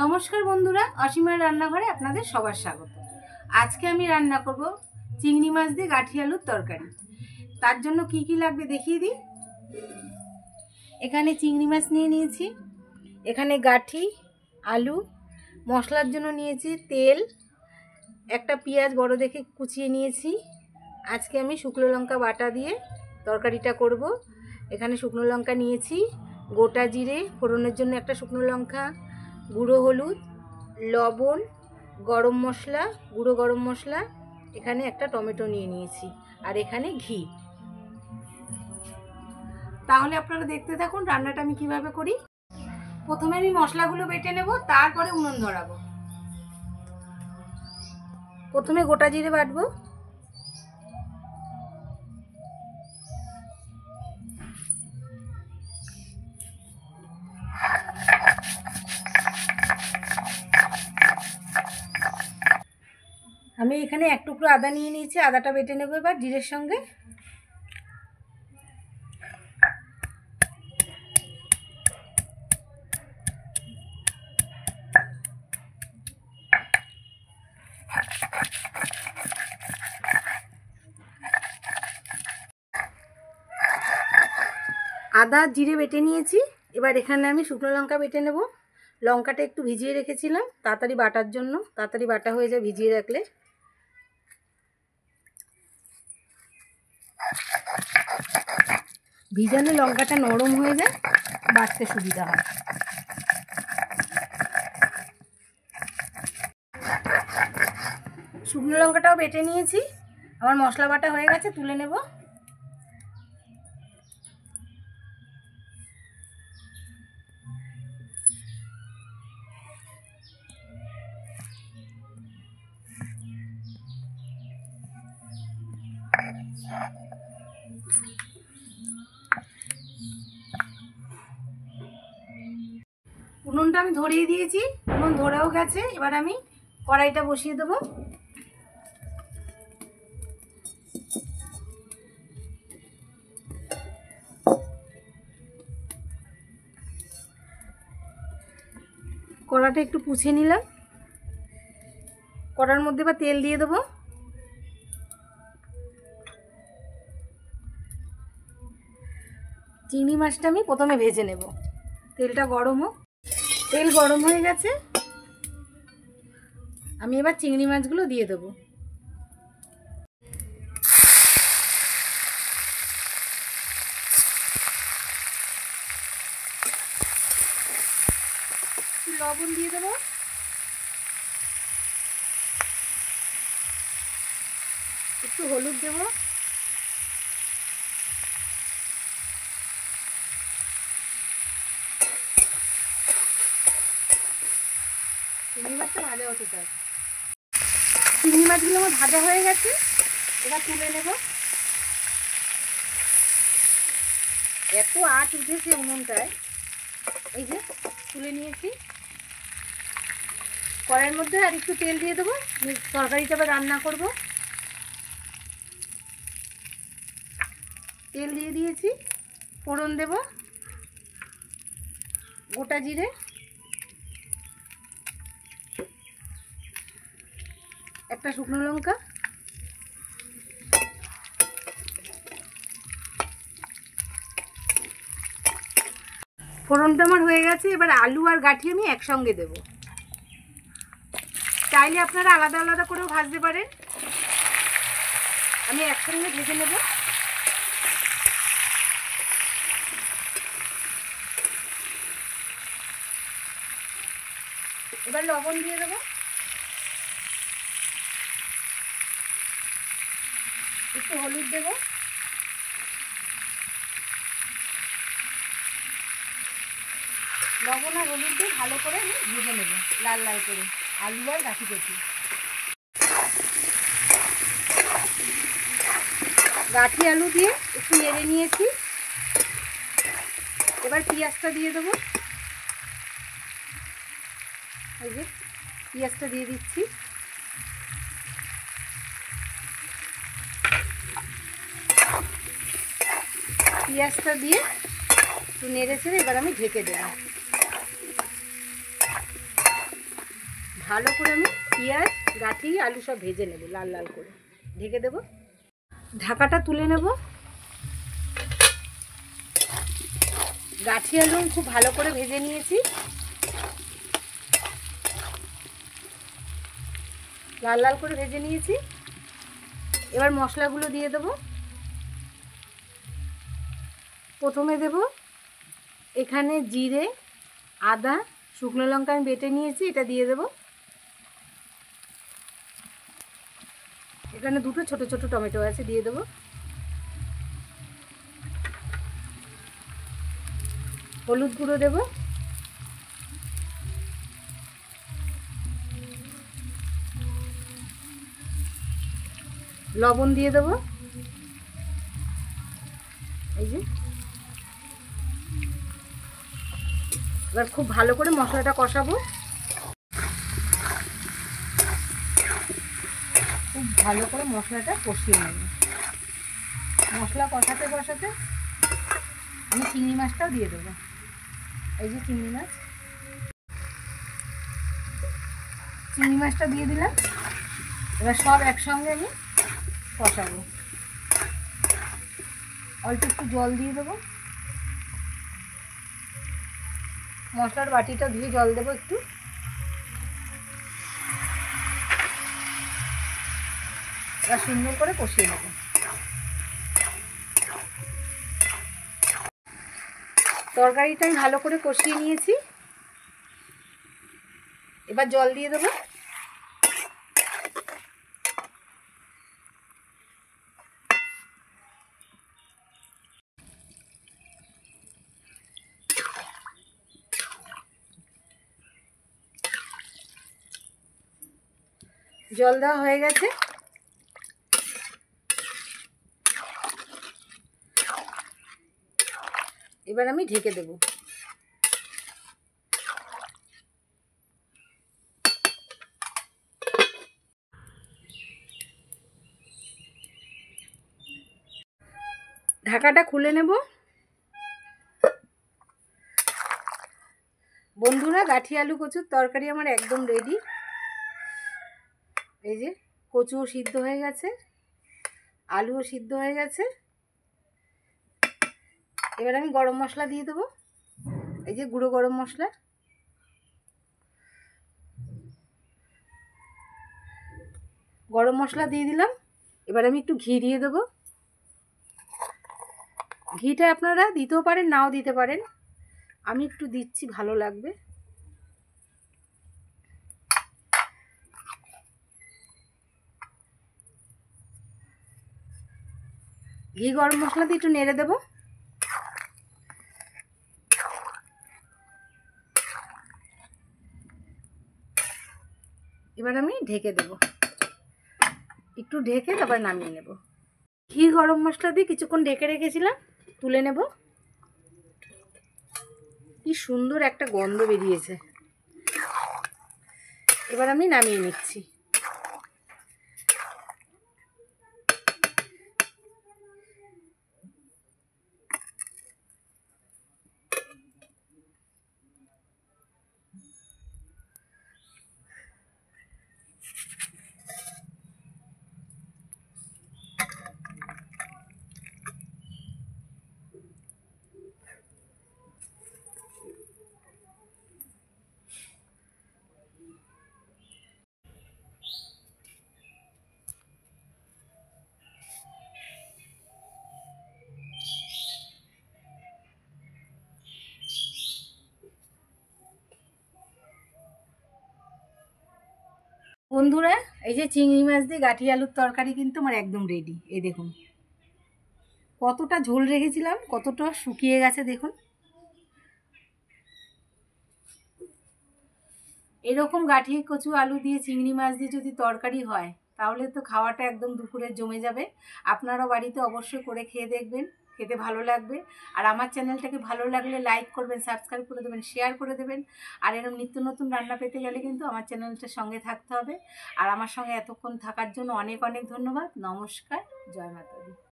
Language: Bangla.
নমস্কার বন্ধুরা, অসীমার রান্নাঘরে আপনাদের সবার স্বাগত। আজকে আমি রান্না করব চিংড়ি মাছ দিয়ে গাঠি আলুর তরকারি। তার জন্য কি কি লাগবে দেখিয়ে দিই। এখানে চিংড়ি মাছ নিয়ে নিয়েছি, এখানে গাঠি আলু, মশলার জন্য নিয়েছি তেল, একটা পেঁয়াজ বড় দেখে কুচিয়ে নিয়েছি। আজকে আমি শুকনো লঙ্কা বাটা দিয়ে তরকারিটা করব। এখানে শুকনো লঙ্কা নিয়েছি, গোটা জিরে ফোড়নের জন্য একটা শুকনো লঙ্কা, গুঁড়ো হলুদ, লবণ, গরম মশলা, গুঁড়ো গরম মশলা, এখানে একটা টমেটো নিয়ে নিয়েছি, আর এখানে ঘি। তাহলে আপনারা দেখতে থাকুন রান্নাটা আমি কিভাবে করি। প্রথমে আমি মশলাগুলো বেটে নেব, তারপরে উনুন ধরাবো। প্রথমে গোটা জিরে বাটবো। আমি এখানে এক টুকরো আদা নিয়ে নিয়েছি, আদাটা বেটে নেব এবার জিরের সঙ্গে। আদা জিরে বেটে নিয়েছি, এবার এখানে আমি শুকনো লঙ্কা বেটে নেব। লঙ্কাটা একটু ভিজিয়ে রেখেছিলাম তাড়াতাড়ি বাটার জন্য, তাড়াতাড়ি বাটা হয়ে যায় ভিজিয়ে রাখলে। ভিজালে লঙ্কাটা নরম হয়ে যায়, বাটতে সুবিধা হয়। শুকনো লঙ্কাটাও বেটে নিয়েছি, আমার মশলা বাটা হয়ে গেছে, তুলে নেব। উনুনটা আমি ধরিয়ে দিয়েছি, উনুন ধরেও গেছে। এবার আমি কড়াইটা বসিয়ে দেবো। কড়াটা একটু পুছে নিলাম, কড়ার মধ্যে এবার তেল দিয়ে দেবো। চিংড়ি মাছটা আমি প্রথমে ভেজে নেব। তেলটা গরম হোক। তেল গরম হয়ে গেছে, আমি এবার চিংড়ি মাছগুলো দিয়ে দেবো। লবণ দিয়ে দেবো, একটু হলুদ দেবো, চিংড়ি মাছটা ভাজা হতে চাই। চিংড়ি মাছগুলো আমার ভাজা হয়ে গেছে, এবার তুলে নেব। এত আঁচ উঠেছে উনুনটায়, এই যে তুলে নিয়েছি। কড়াইয়ের মধ্যে আর একটু তেল দিয়ে দেবো, তরকারিটা আবার রান্না করব। তেল দিয়ে দিয়েছি, ফোড়ন দেব, গোটা জিরে, একটা শুকনো লঙ্কা, ফোড়নটা আমার হয়ে গেছে। এবার আলু আর গাঠি আমি একসঙ্গে দেব। চাইলে আপনারা আলাদা আলাদা করেও ভাজতে পারেন, আমি একসঙ্গে ভেজে নেব। এবার লবণ দিয়ে দেবো, একটু হলুদ দেব, লবণ আর হলুদ দিয়ে ভালো করে আমি ভেজে নেব, লাল লাল করে আলু আর গাঠি কচি। গাঠি আলু দিয়ে একটু নেড়ে নিয়েছি, এবার পেঁয়াজটা দিয়ে দেবো। এই যে পেঁয়াজটা দিয়ে দিচ্ছি, পেঁয়াজটা দিয়ে একটু নেড়ে চেড়ে এবার আমি ঢেকে দেবো। ভালো করে আমি পেঁয়াজ গাঠি আলু সব ভেজে নেব লাল লাল করে। ঢেকে দেব, ঢাকাটা তুলে নেব। গাঠি আলু খুব ভালো করে ভেজে নিয়েছি, লাল লাল করে ভেজে নিয়েছি। এবার মশলাগুলো দিয়ে দেব। প্রথমে দেব এখানে জিরে, আদা, শুকনো লঙ্কা আমি বেটে নিয়েছি, এটা দিয়ে দেব। এখানে দুটো ছোট ছোট টমেটো আছে, দিয়ে দেব। হলুদ গুঁড়ো দেব, লবণ দিয়ে দেব। এই যে এবার খুব ভালো করে মশলাটা কষাবো, খুব ভালো করে মশলাটা কষিয়ে নেব। মশলা কষাতে কষাতে আমি চিংড়ি মাছটাও দিয়ে দেবো। এই যে চিংড়ি মাছটা দিয়ে দিলাম। এবার সব একসঙ্গে আমি কষাবো। অল্প একটু জল দিয়ে দেবো, মশলার বাটিটা ধুয়ে জল দেবো একটু। এবার সুন্দর করে কষিয়ে নেব। তরকারিটা আমি ভালো করে কষিয়ে নিয়েছি, এবার জল দিয়ে দেবো। জল দেওয়া হয়ে গেছে, এবার আমি ঢেকে দেব। ঢাকাটা খুলে নেব। বন্ধুরা, গাঠি আলু কচুর তরকারি আমার একদম রেডি। এই যে কচুও সিদ্ধ হয়ে গেছে, আলুও সিদ্ধ হয়ে গেছে। এবার আমি গরম মশলা দিয়ে দেবো। এই যে গুঁড়ো গরম মশলা, গরম মশলা দিয়ে দিলাম। এবার আমি একটু ঘি দিয়ে দেবো। ঘিটা আপনারা দিতেও পারেন, নাও দিতে পারেন, আমি একটু দিচ্ছি, ভালো লাগবে। ঘি গরম মশলা দিয়ে একটু নেড়ে দেবো। এবার আমি ঢেকে দেব, একটু ঢেকে তারপর নামিয়ে নেব। ঘি গরম মশলা দিয়ে কিছুক্ষণ ঢেকে রেখেছিলাম, তুলে নেব। কি সুন্দর একটা গন্ধ বেরিয়েছে। এবার আমি নামিয়ে নিচ্ছি। বন্ধুরা, এই যে চিংড়ি মাছ দিয়ে গাঠি আলুর তরকারি কিন্তু আমার একদম রেডি। এই দেখুন কতটা ঝোল রেখেছিলাম, কতটা শুকিয়ে গেছে দেখুন। এরকম গাঠি কচু আলু দিয়ে চিংড়ি মাছ দিয়ে যদি তরকারি হয়, তাহলে তো খাওয়াটা একদম দুপুরে জমে যাবে। আপনারাও বাড়িতে অবশ্যই করে খেয়ে দেখবেন, খেতে ভালো লাগবে। আর আমার চ্যানেলটাকে ভালো লাগলে লাইক করবেন, সাবস্ক্রাইব করে দেবেন, শেয়ার করে দেবেন। আর এরকম নিত্য নতুন রান্না পেতে গেলে কিন্তু আমার চ্যানেলটার সঙ্গে থাকতে হবে। আর আমার সঙ্গে এতক্ষণ থাকার জন্য অনেক অনেক ধন্যবাদ। নমস্কার, জয় মাতা দি।